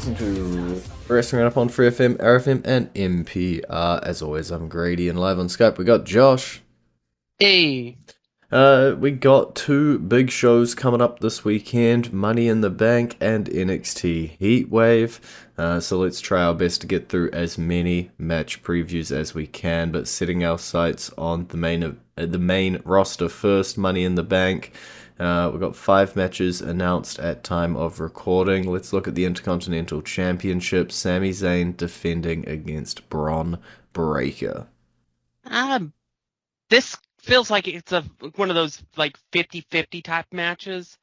listening to Wrestling Roundup on FreeFM, ArrowFM, and NPR. As always, I'm Grady, and live on Skype we got Josh. Hey, We got two big shows coming up this weekend, Money in the Bank and NXT Heatwave. So let's try our best to get through as many match previews as we can, but setting our sights on the main roster first, Money in the Bank. We've got 5 matches announced at time of recording. Let's look at the Intercontinental Championship. Sami Zayn defending against Braun Breaker. um, this feels like it's one of those like 50-50 type matches.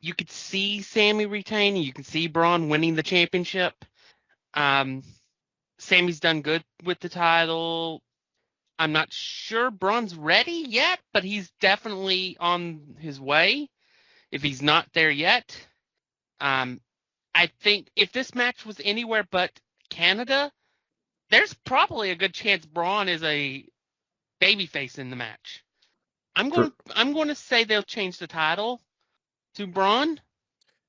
You could see Sammy retaining, you can see Braun winning the championship. Sammy's done good with the title. I'm not sure Braun's ready yet, but he's definitely on his way. If he's not there yet, I think if this match was anywhere but Canada, there's probably a good chance Braun is a babyface in the match. I'm going to say they'll change the title to Braun.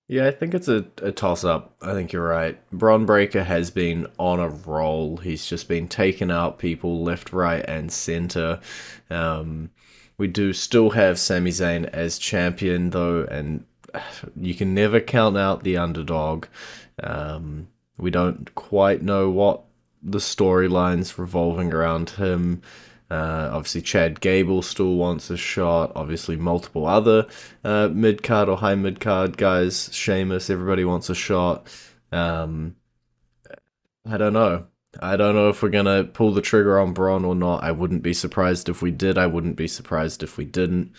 Yeah, I think it's a toss up. I think you're right. Braun Breaker has been on a roll. He's just been taking out people left, right, and center. We do still have Sami Zayn as champion, though, and you can never count out the underdog. We don't quite know what the storyline's revolving around him. Obviously, Chad Gable still wants a shot. Obviously, multiple other mid card or high mid card guys, Sheamus, everybody wants a shot. I don't know. I don't know if we're gonna pull the trigger on Braun or not. I wouldn't be surprised if we did. I wouldn't be surprised if we didn't.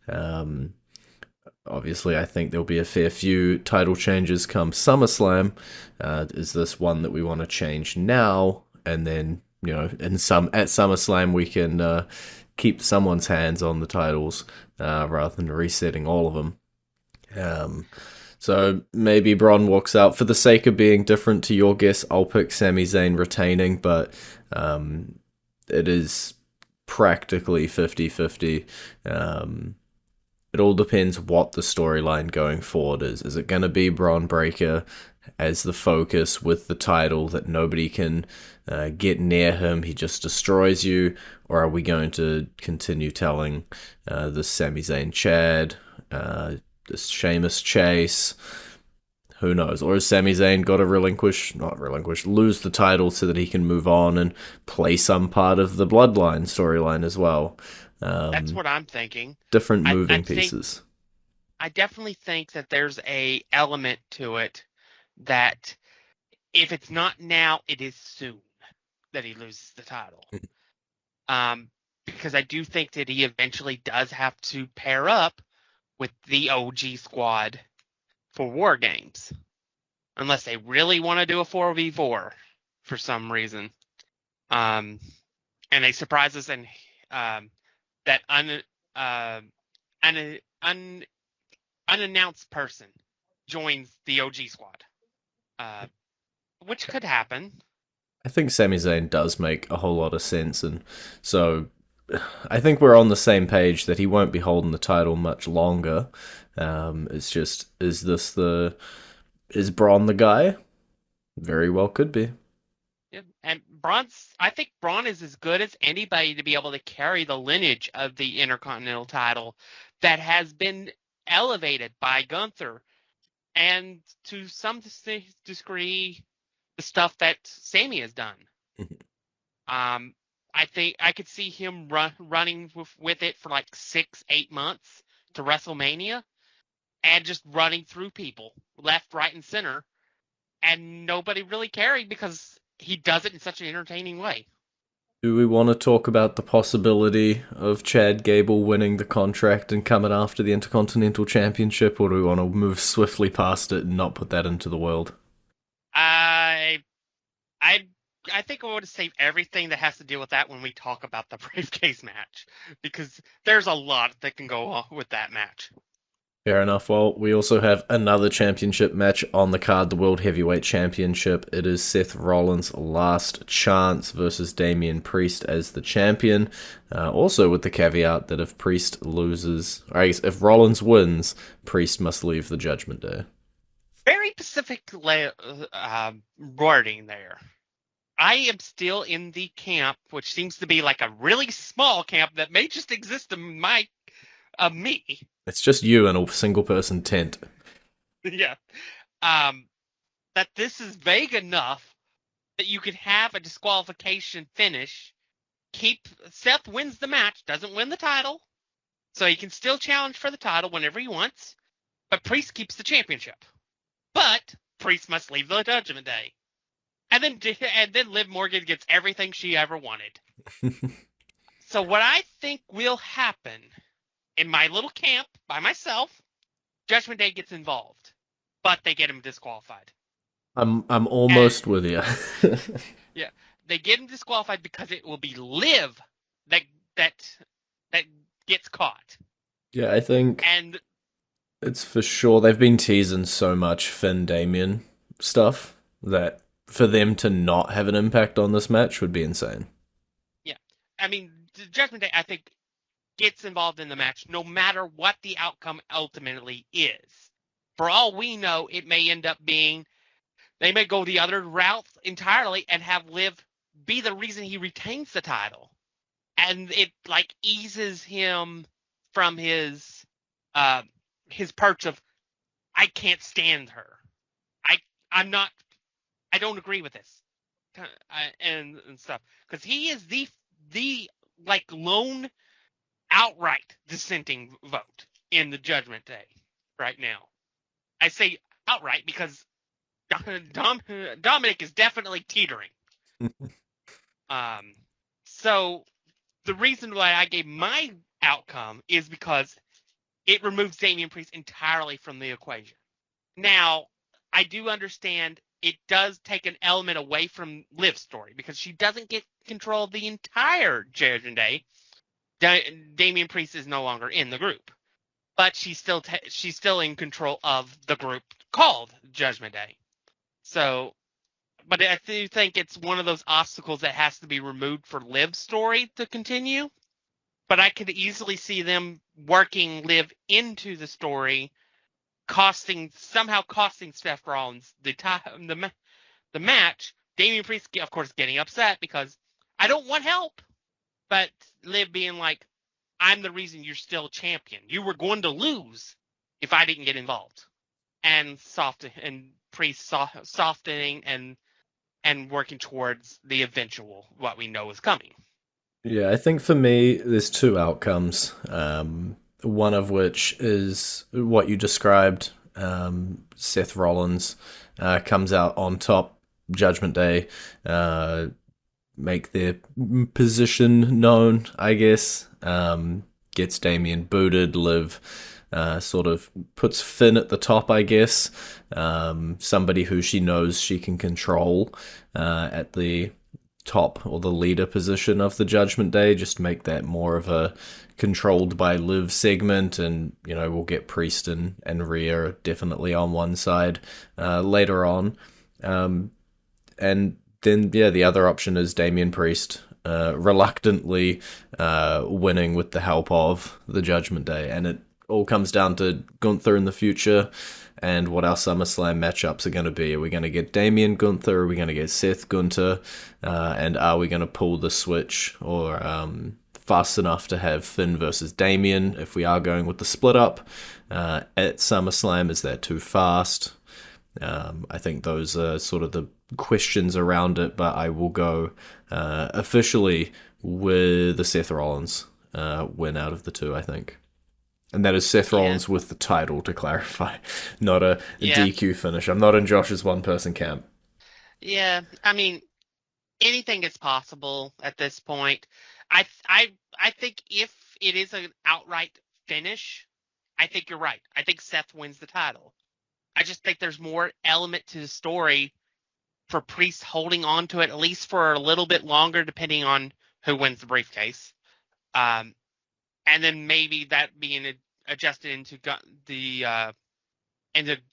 Um, Obviously, I think there'll be a fair few title changes come SummerSlam. Is this one that we want to change now, and then at SummerSlam we can keep someone's hands on the titles rather than resetting all of them. So maybe Braun walks out for the sake of being different to your guess. I'll pick Sami Zayn retaining, but it is practically 50-50. It all depends what the storyline going forward is. Is it going to be Braun Breaker as the focus with the title that nobody can get near him? He just destroys you. Or are we going to continue telling this Sami Zayn Chad, this Sheamus chase? Who knows? Or has Sami Zayn got to lose the title so that he can move on and play some part of the Bloodline storyline as well? That's what I'm thinking. Different I moving think pieces. I definitely think that there's a element to it that if it's not now, it is soon that he loses the title. Because I do think that he eventually does have to pair up with the OG squad for War Games, unless they really want to do a 4v4 for some reason. And they surprise us and that unannounced person joins the OG squad, which could happen. I think Sami Zayn does make a whole lot of sense, and so I think we're on the same page that he won't be holding the title much longer. It's just, is Braun the guy? Very well could be. Yeah. And I think Braun is as good as anybody to be able to carry the lineage of the Intercontinental title that has been elevated by Gunther, and to some degree, the stuff that Sami has done. I think I could see him running with it for like 6-8 months to WrestleMania and just running through people left, right, and center, and nobody really caring because he does it in such an entertaining way. Do we want to talk about the possibility of Chad Gable winning the contract and coming after the Intercontinental Championship, or do we want to move swiftly past it and not put that into the world? I I I think I want to save everything that has to deal with that when we talk about the briefcase match, because there's a lot that can go on with that match. Fair enough. Well, we also have another championship match on the card, the World Heavyweight Championship. It is Seth Rollins' last chance versus Damian Priest as the champion. Also with the caveat that if Priest loses, or I guess if Rollins wins, Priest must leave the Judgment Day. Very specific wording there. I am still in the camp, which seems to be like a really small camp that may just exist in me. It's just you in a single person tent. Yeah. Um, that this is vague enough that you could have a disqualification finish. Seth wins the match, doesn't win the title, so he can still challenge for the title whenever he wants. But Priest keeps the championship. But Priest must leave the Judgment Day. And then Liv Morgan gets everything she ever wanted. So what I think will happen in my little camp by myself, Judgment Day gets involved, but they get him disqualified. I'm almost with you. Yeah, they get him disqualified because it will be Liv that that gets caught. Yeah, I think And it's for sure. They've been teasing so much Finn Damien stuff that for them to not have an impact on this match would be insane. yeah, I mean, Judgment Day, I think, gets involved in the match no matter what the outcome ultimately is. For all we know, it may end up being they may go the other route entirely and have Liv be the reason he retains the title. And it like eases him from his perch of I can't stand her. I I'm not I don't agree with this. And stuff because he is the like lone outright dissenting vote in the Judgment Day right now. I say outright because Dominic is definitely teetering. Um, so the reason why I gave my outcome is because it removes Damian Priest entirely from the equation. Now, I do understand it does take an element away from Liv's story because she doesn't get control of the entire Judgment Day. Damian Priest is no longer in the group, but she's still in control of the group called Judgment Day. So, but I do think it's one of those obstacles that has to be removed for Liv's story to continue. But I could easily see them working Liv into the story, somehow costing Seth Rollins the match. Damian Priest, of course, getting upset because I don't want help. But Liv being like, I'm the reason you're still champion. You were going to lose if I didn't get involved. And Priest softening and working towards the eventual what we know is coming. Yeah, I think for me, there's two outcomes. One of which is what you described. Seth Rollins comes out on top, Judgment Day, make their position known, I guess. Gets Damien booted, Liv sort of puts Finn at the top, I guess. Somebody who she knows she can control at the top or the leader position of the Judgment Day, just make that more of a controlled by Liv segment, and we'll get Priest and Rhea definitely on one side later on. And then the other option is Damian Priest reluctantly winning with the help of the Judgment Day, and it all comes down to Gunther in the future and what our SummerSlam matchups are going to be. Are we going to get Damian Gunther? Are we going to get Seth Gunther? And are we going to pull the switch or fast enough to have Finn versus Damian if we are going with the split up at SummerSlam? Is that too fast? I think those are sort of the questions around it, but I will go officially with the Seth Rollins win out of the two, I think. And that is Seth Rollins with the title, to clarify, not a DQ finish. I'm not in Josh's one-person camp. Yeah, I mean, anything is possible at this point. I think if it is an outright finish, I think you're right. I think Seth wins the title. I just think there's more element to the story for Priest holding on to it at least for a little bit longer, depending on who wins the briefcase. And then maybe that being adjusted into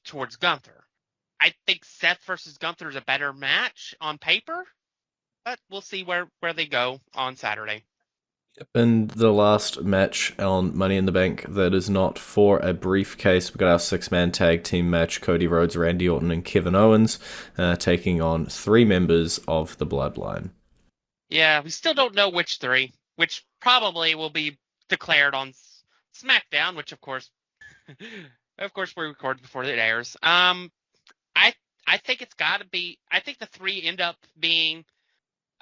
towards Gunther. I think Seth versus Gunther is a better match on paper, but we'll see where they go on Saturday. In the last match on Money in the Bank that is not for a briefcase, we've got our six-man tag team match: Cody Rhodes, Randy Orton, and Kevin Owens taking on three members of the Bloodline. Yeah, we still don't know which three, which probably will be declared on SmackDown, which of course, we record before it airs. I I think it's got to be. I think the three end up being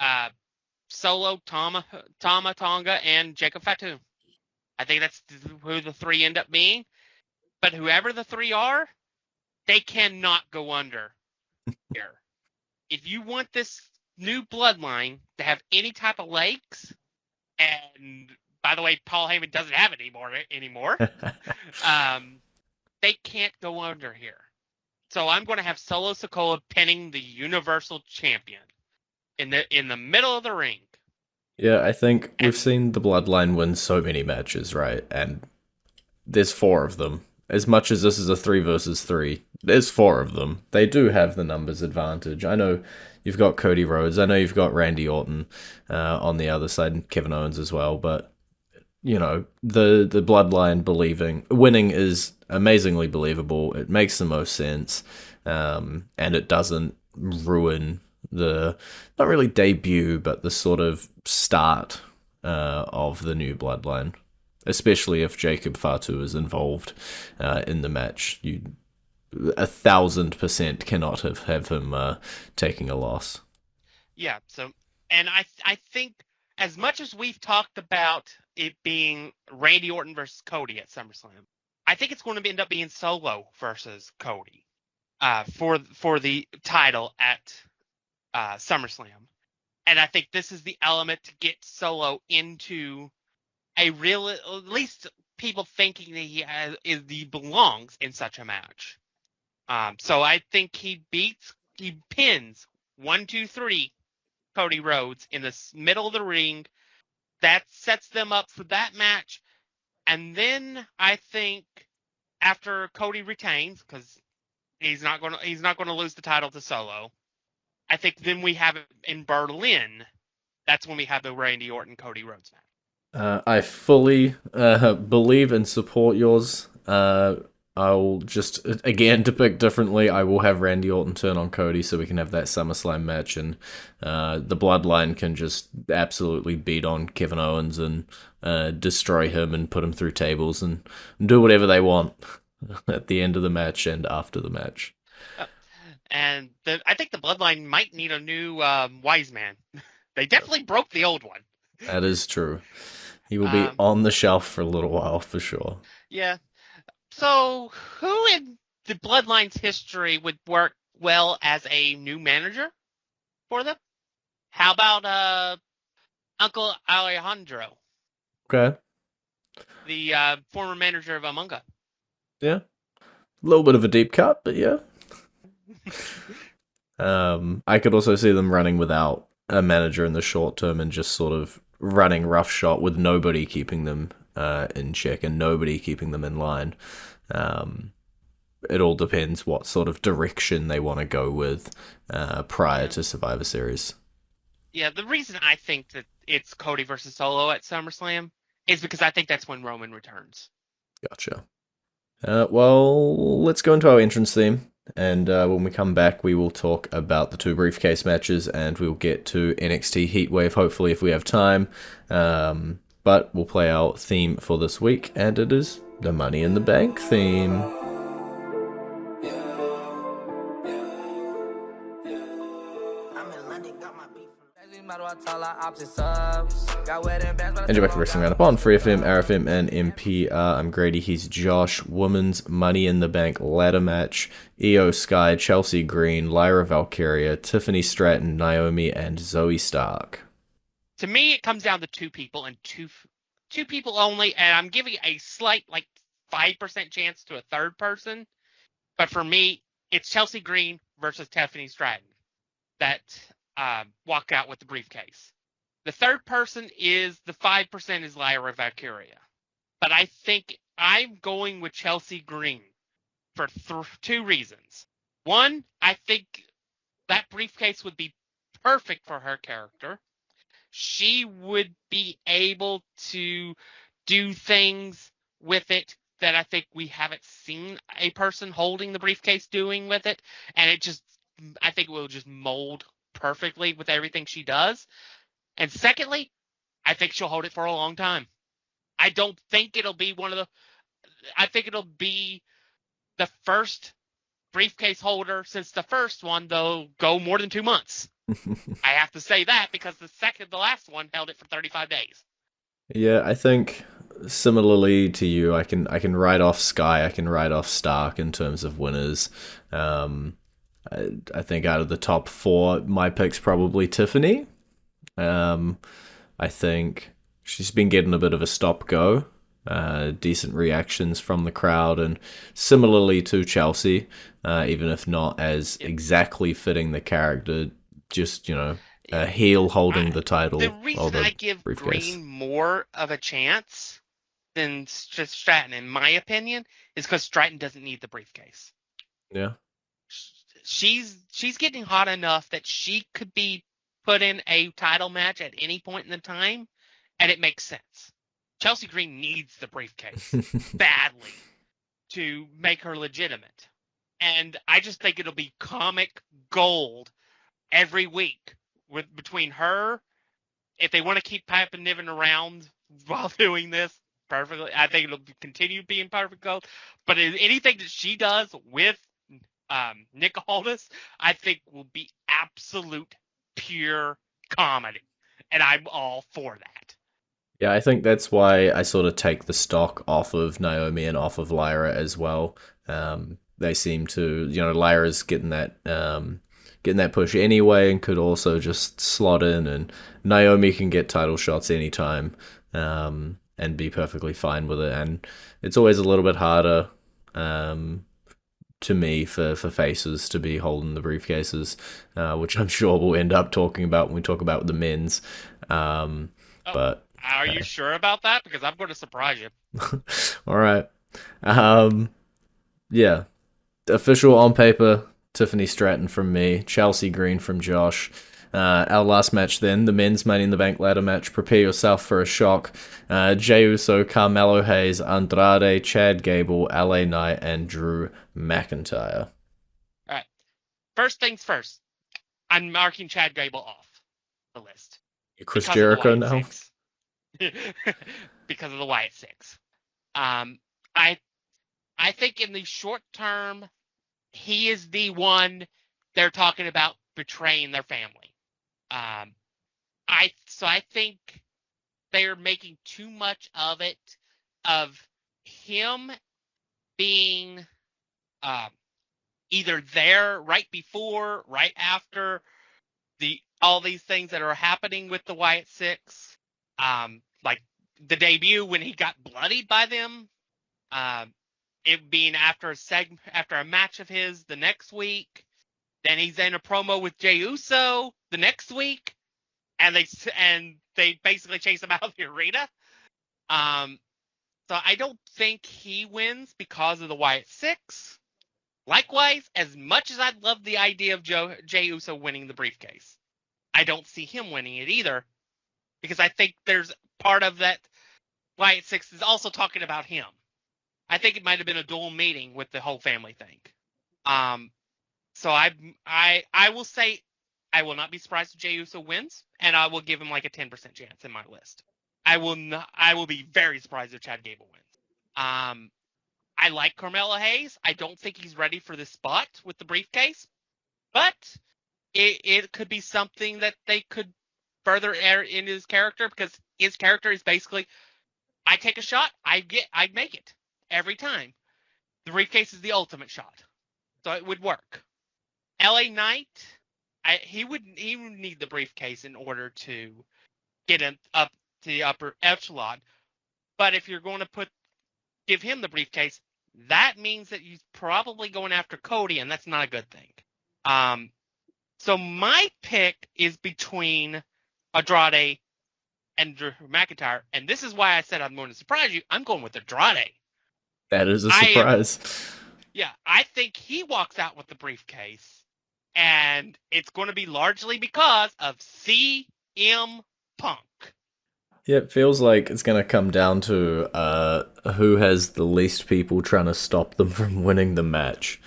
uh, Solo, Tama Tonga, and Jacob Fatu. I think that's who the three end up being. But whoever the three are, they cannot go under here. If you want this new bloodline to have any type of legs, and by the way, Paul Heyman doesn't have it anymore. They can't go under here. So I'm going to have Solo Sikoa pinning the Universal Champion in the middle of the ring. Yeah, I think we've And seen the Bloodline win so many matches, right? And there's four of them. As much as this is a 3 versus 3, there's four of them. They do have the numbers advantage. I know you've got Cody Rhodes. I know you've got Randy Orton on the other side, and Kevin Owens as well. But you know, the Bloodline winning is amazingly believable. It makes the most sense, and it doesn't ruin the not really debut, but the sort of start of the new Bloodline. Especially if Jacob Fatu is involved in the match, you 1,000% cannot have him taking a loss. yeah, so and I think as much as we've talked about it being Randy Orton versus Cody at SummerSlam, I think it's going to end up being Solo versus Cody for the title at SummerSlam. And I think this is the element to get Solo into a real, at least people thinking that he belongs in such a match. So I think he pins 1, 2, 3 Cody Rhodes in the middle of the ring. That sets them up for that match. And then I think after Cody retains, because he's not going to lose the title to Solo. I think then we have it in Berlin. That's when we have the Randy Orton Cody Rhodes match. I fully believe and support yours. I'll just, again, to pick differently, I will have Randy Orton turn on Cody so we can have that SummerSlam match, and the Bloodline can just absolutely beat on Kevin Owens and destroy him and put him through tables and do whatever they want at the end of the match and after the match. And I think the Bloodline might need a new wise man. They definitely broke the old one. That is true. He will be on the shelf for a little while for sure. Yeah. So who in the Bloodline's history would work well as a new manager for them? How about Uncle Alejandro, Okay. the former manager of Among Us? Yeah. A little bit of a deep cut, but yeah. I could also see them running without a manager in the short term and just sort of running roughshod with nobody keeping them in check and nobody keeping them in line. It all depends what sort of direction they want to go with prior to Survivor Series. Yeah, the reason I think that it's Cody versus Solo at SummerSlam is because I think that's when Roman returns. Gotcha. Well, let's go into our entrance theme. And when we come back, we will talk about the two briefcase matches and we'll get to NXT Heatwave, hopefully, if we have time. But we'll play our theme for this week, and it is the Money in the Bank theme. And you're back to Wrestling Roundup on FreeFM, ArrowFM, and MPR. I'm Grady, he's Josh. Women's Money in the Bank ladder match. Io Sky, Chelsea Green, Lyra Valkyria, Tiffany Stratton, Naomi, and Zoe Stark. To me, it comes down to two people and two people only, and I'm giving a slight, 5% chance to a third person. But for me, it's Chelsea Green versus Tiffany Stratton that walk out with the briefcase. The third person is the 5% is Lyra Valkyria. But I think I'm going with Chelsea Green for two reasons. One, I think that briefcase would be perfect for her character. she would be able to do things with it that I think we haven't seen a person holding the briefcase doing with it. And I think it will just mold perfectly with everything she does. And secondly, I think she'll hold it for a long time. I don't think it'll be I think it'll be the first briefcase holder since the first one, though, go more than 2 months. I have to say that because the last one held it for 35 days. Yeah, I think similarly to you, I can write off Sky, I can write off Stark in terms of winners. Um, I think out of the top four, my pick's probably Tiffany. Um, I think she's been getting a bit of a stop go. Decent reactions from the crowd, and similarly to Chelsea, even if not as Yep. exactly fitting the character, just a Yeah. heel holding I, the the title or reason the I give briefcase. Green more of a chance than just Stratton, in my opinion, is because Stratton doesn't need the briefcase. Yeah. She's getting hot enough that she could be put in a title match at any point in the time, and it makes sense. Chelsea Green needs the briefcase badly to make her legitimate. And I just think it'll be comic gold every week between her. If they want to keep Pipe and Niven around while doing this, perfectly. I think it'll continue being perfect gold. But anything that she does with Nick Aldis, I think will be absolute pure comedy. And I'm all for that. Yeah, I think that's why I sort of take the stock off of Naomi and off of Lyra as well. They seem to, Lyra's getting that push anyway, and could also just slot in, and Naomi can get title shots anytime, and be perfectly fine with it. And it's always a little bit harder, to me for faces to be holding the briefcases, which I'm sure we'll end up talking about when we talk about the men's. Um, Oh, but are you sure about that? Because I'm going to surprise you. all right. Um, yeah. Official on paper, Tiffany Stratton from me, Chelsea Green from Josh. Our last match then, the men's Money in the Bank ladder match. Prepare yourself for a shock. Jey Uso, Carmelo Hayes, Andrade, Chad Gable, LA Knight, and Drew McIntyre. All right. First things first, I'm marking Chad Gable off the list Chris because of the Jericho Wyatt now? Six. Because of the Wyatt Six. Um, I I think in the short term, he is the one they're talking about betraying their family. Um, I think they're making too much of it, of him being um, either there right before, right after the all these things that are happening with the Wyatt Six, like the debut when he got bloodied by them, um, it being after a match of his the next week. Then he's in a promo with Jey Uso the next week, and they basically chase him out of the arena. Um, so I don't think he wins because of the Wyatt Six. Likewise, as much as I'd love the idea of Jey Uso winning the briefcase, I don't see him winning it either because I think there's part of that Wyatt Six is also talking about him. I think it might have been a dual meeting with the whole family thing. Um, so I will say I will not be surprised if Jey Uso wins, and I will give him like a 10% chance in my list. I will be very surprised if Chad Gable wins. Um, I like Carmelo Hayes. I don't think he's ready for this spot with the briefcase, but it could be something that they could further air in his character because his character is basically I take a shot, I make it every time. The briefcase is the ultimate shot, so it would work. LA Knight, he would need the briefcase in order to get him up to the upper echelon. But if you're going to give him the briefcase, that means that he's probably going after Cody, and that's not a good thing. Um, so my pick is between Andrade and Drew McIntyre, and this is why I said I'm going to surprise you. I'm going with Andrade. That is a I am, surprise. yeah, I think he walks out with the briefcase, and it's going to be largely because of CM Punk. Yeah, it feels like it's going to come down to who has the least people trying to stop them from winning the match.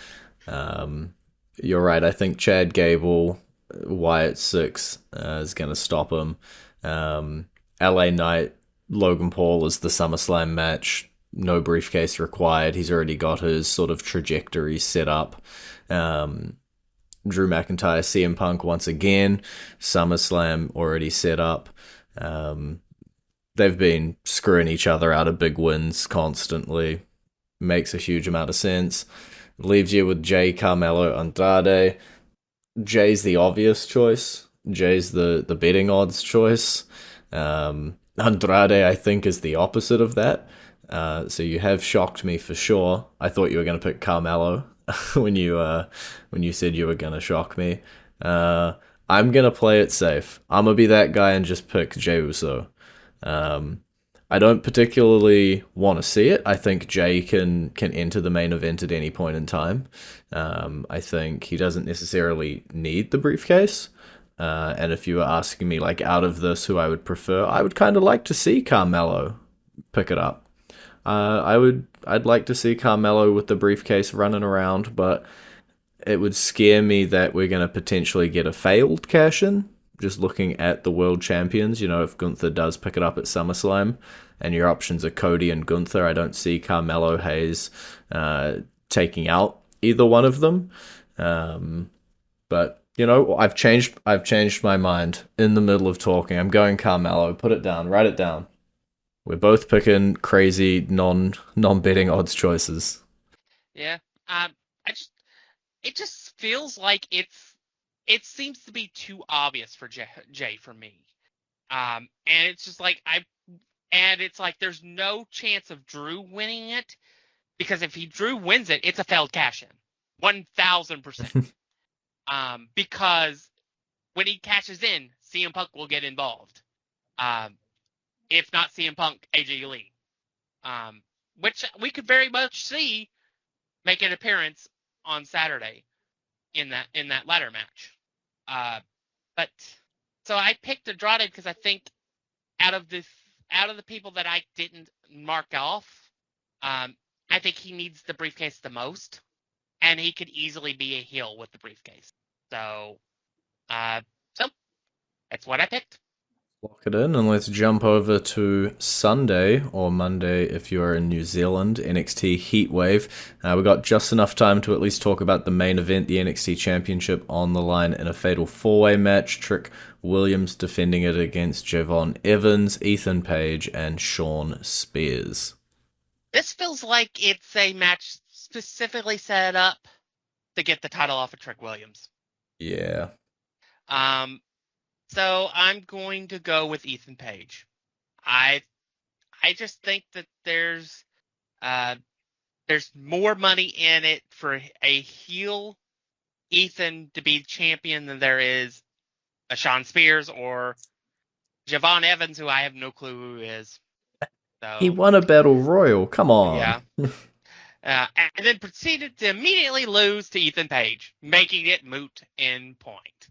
Um, you're right. I think Chad Gable, Wyatt Six is going to stop him. LA Knight, Logan Paul is the SummerSlam match. No briefcase required. He's already got his sort of trajectory set up. Um, Drew McIntyre, CM Punk once again. SummerSlam already set up. Um, they've been screwing each other out of big wins constantly. Makes a huge amount of sense. Leaves you with Jey, Carmelo, Andrade. Jay's the obvious choice. Jay's the betting odds choice. Andrade, I think, is the opposite of that. So you have shocked me for sure. I thought you were going to pick Carmelo when you said you were going to shock me. I'm going to play it safe. I'm going to be that guy and just pick Jey Uso. Um, I don't particularly want to see it. I think Jay can enter the main event at any point in time. I think he doesn't necessarily need the briefcase. And if you were asking me, like, out of this, who I would prefer, I would kind of like to see Carmelo pick it up. I'd like to see Carmelo with the briefcase running around, but it would scare me that we're going to potentially get a failed cash in. Just looking at the world champions, if Gunther does pick it up at SummerSlam, and your options are Cody and Gunther, I don't see Carmelo Hayes taking out either one of them. But I've changed my mind in the middle of talking. I'm going Carmelo. Put it down. Write it down. We're both picking crazy non betting odds choices. Yeah. I just it just feels like it seems to be too obvious for Jay for me. And it's just like it's like there's no chance of Drew winning it, because if Drew wins it, it's a failed cash in, 1,000%. Because when he cashes in, CM Punk will get involved. If not CM Punk, AJ Lee, which we could very much see make an appearance on Saturday in that ladder match. But so I picked Andrade because I think out of the people that I didn't mark off, I think he needs the briefcase the most, and he could easily be a heel with the briefcase. So, so that's what I picked. Lock it in, and let's jump over to Sunday or Monday if you're in New Zealand. NXT Heatwave. We got just enough time to at least talk about the main event, the NXT Championship on the line in a fatal four-way match. Trick Williams defending it against Javon Evans, Ethan Page, and Shawn Spears. This feels like it's a match specifically set up to get the title off of Trick Williams. Yeah. So I'm going to go with Ethan Page. I just think that there's more money in it for a heel Ethan to be champion than there is a Shawn Spears or Javon Evans, who I have no clue who is. So He won a battle royal. Come on. yeah. And then proceeded to immediately lose to Ethan Page, making it moot in point.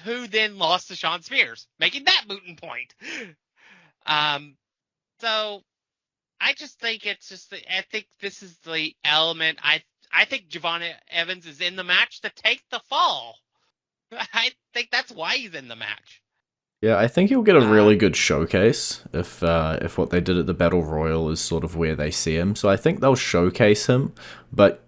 Who then lost to Shawn Spears, making that moot in point. So I just think I think this is the element. I think Javon Evans is in the match to take the fall. I think that's why he's in the match. Yeah, I think he'll get a really good showcase if what they did at the Battle Royal is sort of where they see him. So I think they'll showcase him, but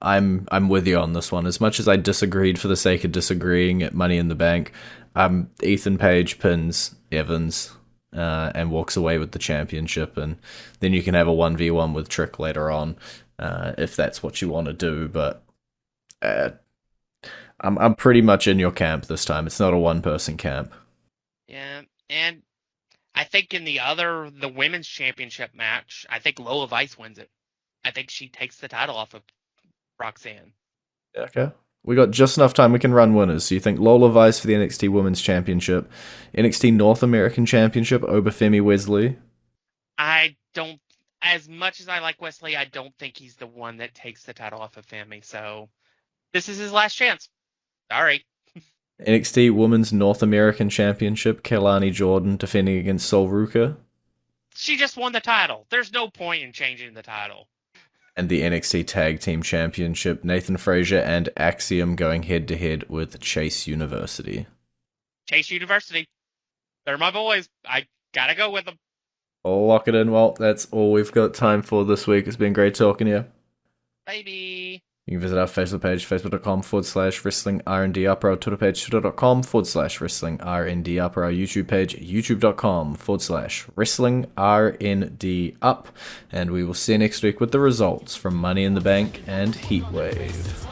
I'm with you on this one. As much as I disagreed for the sake of disagreeing at Money in the Bank, Ethan Page pins Evans and walks away with the championship, and then you can have a 1v1 with Trick later on if that's what you want to do. But I'm pretty much in your camp this time. It's not a one-person camp. Yeah, and I think in the women's championship match, I think Lola Vice wins it. I think she takes the title off of Roxanne. Okay. We got just enough time. We can run winners. So you think Lola Vice for the NXT Women's Championship, NXT North American Championship, Obafemi Wesley. I don't, as much as I like Wesley, I don't think he's the one that takes the title off of Femi. So this is his last chance. Sorry. NXT Women's North American Championship, Kelani Jordan defending against Sol Ruka. She just won the title. There's no point in changing the title. And the NXT Tag Team Championship, Nathan Frazier and Axiom going head-to-head with Chase University. Chase University. They're my boys. I gotta go with them. Lock it in. Well, that's all we've got time for this week. It's been great talking to you. Baby. You can visit our Facebook page, facebook.com/wrestling R&D up, our Twitter page, twitter.com/wrestling R&D up, our YouTube page, youtube.com/wrestling RND up. And we will see you next week with the results from Money in the Bank and Heatwave.